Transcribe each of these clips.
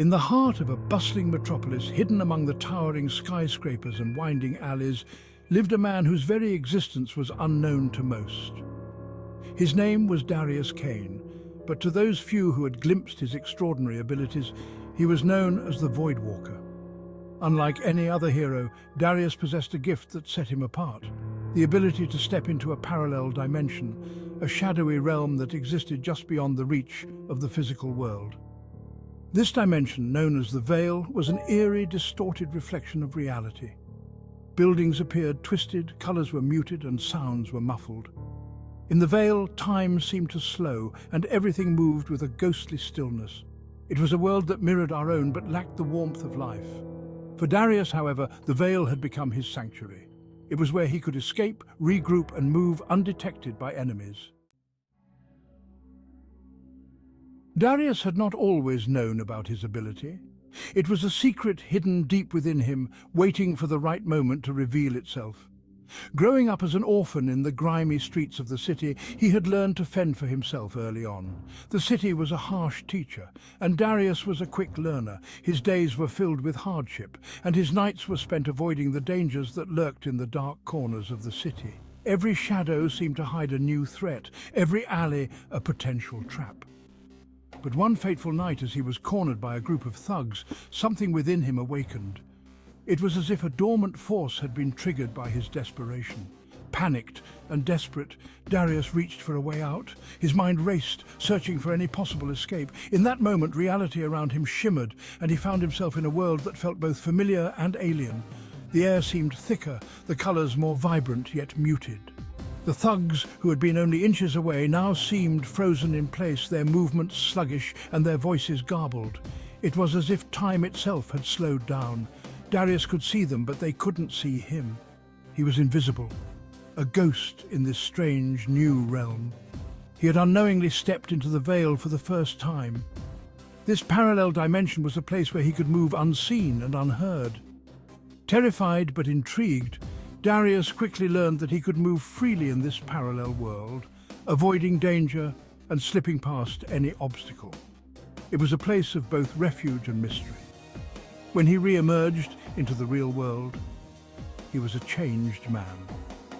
In the heart of a bustling metropolis, hidden among the towering skyscrapers and winding alleys, lived a man whose very existence was unknown to most. His name was Darius Kane, but to those few who had glimpsed his extraordinary abilities, he was known as the Voidwalker. Unlike any other hero, Darius possessed a gift that set him apart: the ability to step into a parallel dimension, a shadowy realm that existed just beyond the reach of the physical world. This dimension, known as the Veil, was an eerie, distorted reflection of reality. Buildings appeared twisted, colors were muted, and sounds were muffled. In the Veil, time seemed to slow, and everything moved with a ghostly stillness. It was a world that mirrored our own, but lacked the warmth of life. For Darius, however, the Veil had become his sanctuary. It was where he could escape, regroup, and move undetected by enemies. Darius had not always known about his ability. It was a secret hidden deep within him, waiting for the right moment to reveal itself. Growing up as an orphan in the grimy streets of the city, he had learned to fend for himself early on. The city was a harsh teacher, and Darius was a quick learner. His days were filled with hardship, and his nights were spent avoiding the dangers that lurked in the dark corners of the city. Every shadow seemed to hide a new threat, every alley a potential trap. But one fateful night, as he was cornered by a group of thugs, something within him awakened. It was as if a dormant force had been triggered by his desperation. Panicked and desperate, Darius reached for a way out. His mind raced, searching for any possible escape. In that moment, reality around him shimmered, and he found himself in a world that felt both familiar and alien. The air seemed thicker, the colors more vibrant yet muted. The thugs, who had been only inches away, now seemed frozen in place, their movements sluggish and their voices garbled. It was as if time itself had slowed down. Darius could see them, but they couldn't see him. He was invisible, a ghost in this strange new realm. He had unknowingly stepped into the Veil for the first time. This parallel dimension was a place where he could move unseen and unheard. Terrified but intrigued, Darius quickly learned that he could move freely in this parallel world, avoiding danger and slipping past any obstacle. It was a place of both refuge and mystery. When he re-emerged into the real world, he was a changed man.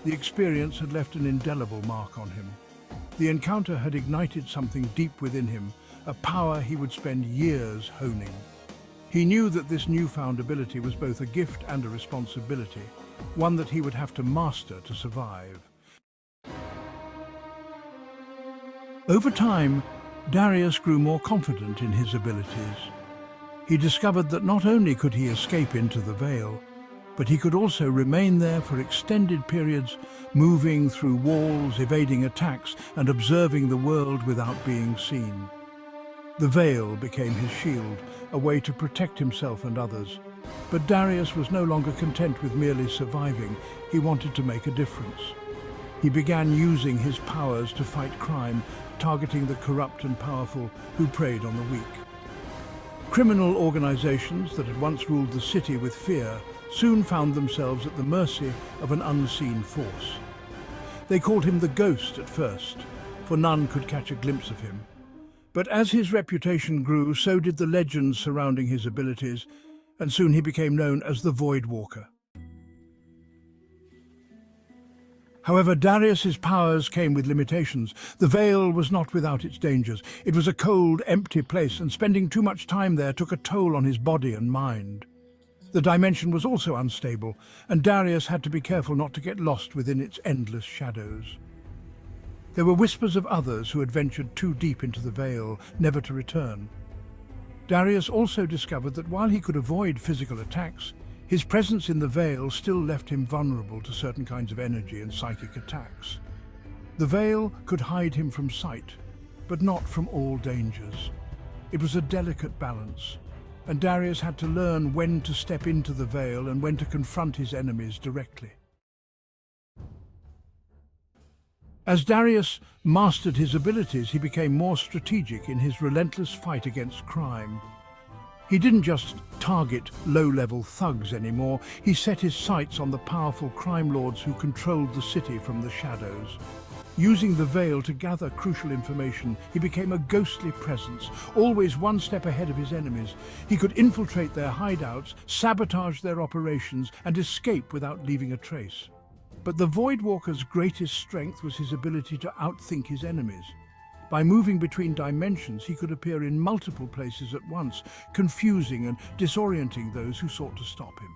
The experience had left an indelible mark on him. The encounter had ignited something deep within him, a power he would spend years honing. He knew that this newfound ability was both a gift and a responsibility, one that he would have to master to survive. Over time, Darius grew more confident in his abilities. He discovered that not only could he escape into the Veil, but he could also remain there for extended periods, moving through walls, evading attacks, and observing the world without being seen. The Veil became his shield, a way to protect himself and others. But Darius was no longer content with merely surviving. He wanted to make a difference. He began using his powers to fight crime, targeting the corrupt and powerful who preyed on the weak. Criminal organizations that had once ruled the city with fear soon found themselves at the mercy of an unseen force. They called him the Ghost at first, for none could catch a glimpse of him. But as his reputation grew, so did the legends surrounding his abilities, and soon he became known as the Voidwalker. However, Darius's powers came with limitations. The Veil was not without its dangers. It was a cold, empty place, and spending too much time there took a toll on his body and mind. The dimension was also unstable, and Darius had to be careful not to get lost within its endless shadows. There were whispers of others who had ventured too deep into the Veil, never to return. Darius also discovered that while he could avoid physical attacks, his presence in the Veil still left him vulnerable to certain kinds of energy and psychic attacks. The Veil could hide him from sight, but not from all dangers. It was a delicate balance, and Darius had to learn when to step into the Veil and when to confront his enemies directly. As Darius mastered his abilities, he became more strategic in his relentless fight against crime. He didn't just target low-level thugs anymore. He set his sights on the powerful crime lords who controlled the city from the shadows. Using the veil to gather crucial information, he became a ghostly presence, always one step ahead of his enemies. He could infiltrate their hideouts, sabotage their operations, and escape without leaving a trace. But the Voidwalker's greatest strength was his ability to outthink his enemies. By moving between dimensions, he could appear in multiple places at once, confusing and disorienting those who sought to stop him.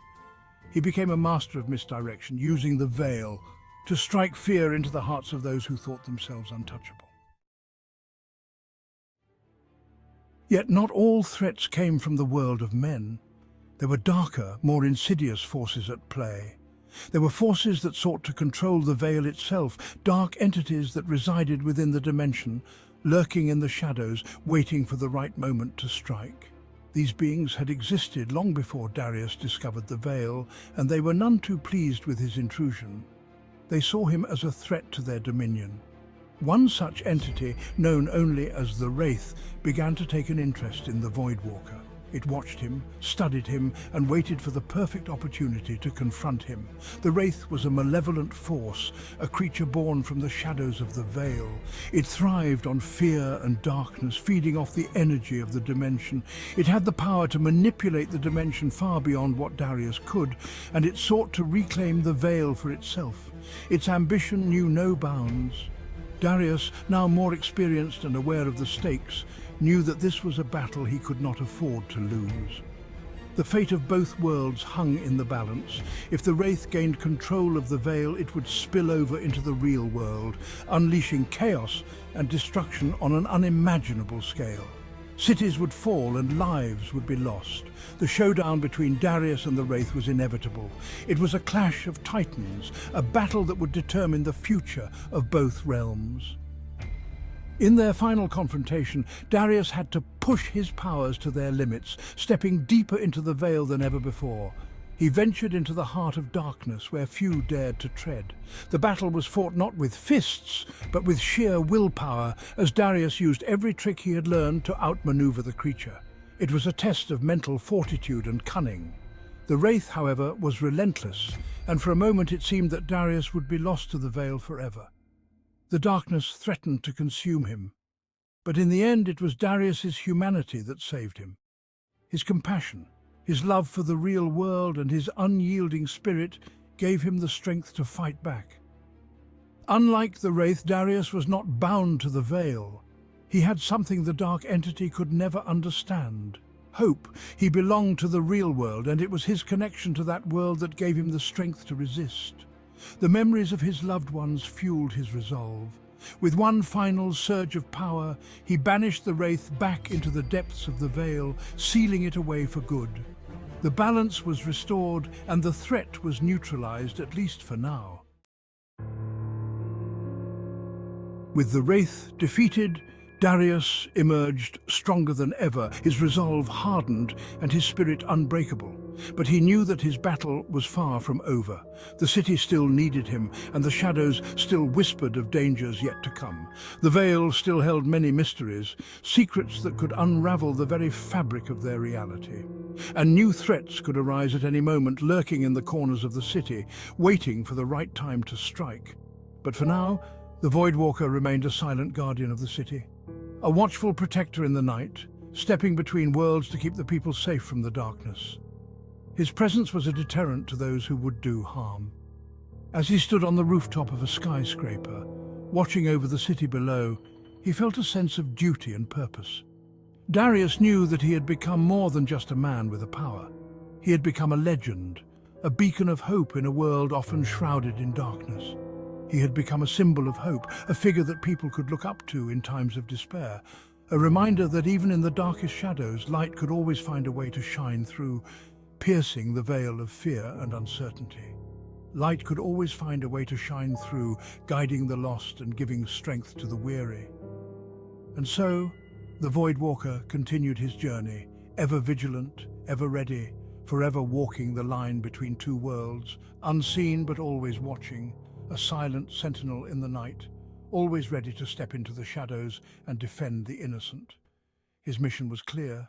He became a master of misdirection, using the veil to strike fear into the hearts of those who thought themselves untouchable. Yet not all threats came from the world of men. There were darker, more insidious forces at play. There were forces that sought to control the veil itself, dark entities that resided within the dimension, lurking in the shadows, waiting for the right moment to strike. These beings had existed long before Darius discovered the veil, and they were none too pleased with his intrusion. They saw him as a threat to their dominion. One such entity, known only as the Wraith, began to take an interest in the Voidwalker. It watched him, studied him, and waited for the perfect opportunity to confront him. The Wraith was a malevolent force, a creature born from the shadows of the veil. It thrived on fear and darkness, feeding off the energy of the dimension. It had the power to manipulate the dimension far beyond what Darius could, and it sought to reclaim the veil for itself. Its ambition knew no bounds. Darius, now more experienced and aware of the stakes, knew that this was a battle he could not afford to lose. The fate of both worlds hung in the balance. If the Wraith gained control of the veil, it would spill over into the real world, unleashing chaos and destruction on an unimaginable scale. Cities would fall and lives would be lost. The showdown between Darius and the Wraith was inevitable. It was a clash of titans, a battle that would determine the future of both realms. In their final confrontation, Darius had to push his powers to their limits, stepping deeper into the veil than ever before. He ventured into the heart of darkness where few dared to tread. The battle was fought not with fists, but with sheer willpower, as Darius used every trick he had learned to outmaneuver the creature. It was a test of mental fortitude and cunning. The Wraith, however, was relentless, and for a moment it seemed that Darius would be lost to the veil forever. The darkness threatened to consume him, but in the end it was Darius's humanity that saved him. His compassion, his love for the real world, and his unyielding spirit gave him the strength to fight back. Unlike the Wraith, Darius was not bound to the veil. He had something the dark entity could never understand. Hope. He belonged to the real world, and it was his connection to that world that gave him the strength to resist. The memories of his loved ones fueled his resolve. With one final surge of power, he banished the Wraith back into the depths of the veil, sealing it away for good. The balance was restored, and the threat was neutralized, at least for now. With the Wraith defeated, Darius emerged stronger than ever, his resolve hardened and his spirit unbreakable. But he knew that his battle was far from over. The city still needed him, and the shadows still whispered of dangers yet to come. The veil still held many mysteries, secrets that could unravel the very fabric of their reality. And new threats could arise at any moment, lurking in the corners of the city, waiting for the right time to strike. But for now, the Voidwalker remained a silent guardian of the city, a watchful protector in the night, stepping between worlds to keep the people safe from the darkness. His presence was a deterrent to those who would do harm. As he stood on the rooftop of a skyscraper, watching over the city below, he felt a sense of duty and purpose. Darius knew that he had become more than just a man with a power. He had become a legend, a beacon of hope in a world often shrouded in darkness. He had become a symbol of hope, a figure that people could look up to in times of despair, a reminder that even in the darkest shadows, light could always find a way to shine through, piercing the veil of fear and uncertainty. Light could always find a way to shine through, guiding the lost and giving strength to the weary. And so, the Voidwalker continued his journey, ever vigilant, ever ready, forever walking the line between two worlds, unseen but always watching, a silent sentinel in the night, always ready to step into the shadows and defend the innocent. His mission was clear,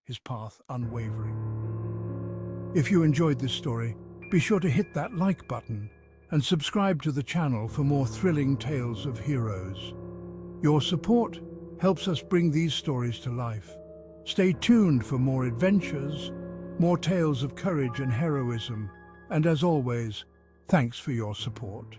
his path unwavering. If you enjoyed this story, be sure to hit that like button. and subscribe to the channel for more thrilling tales of heroes. Your support helps us bring these stories to life. Stay tuned for more adventures, more tales of courage and heroism, and as always, thanks for your support.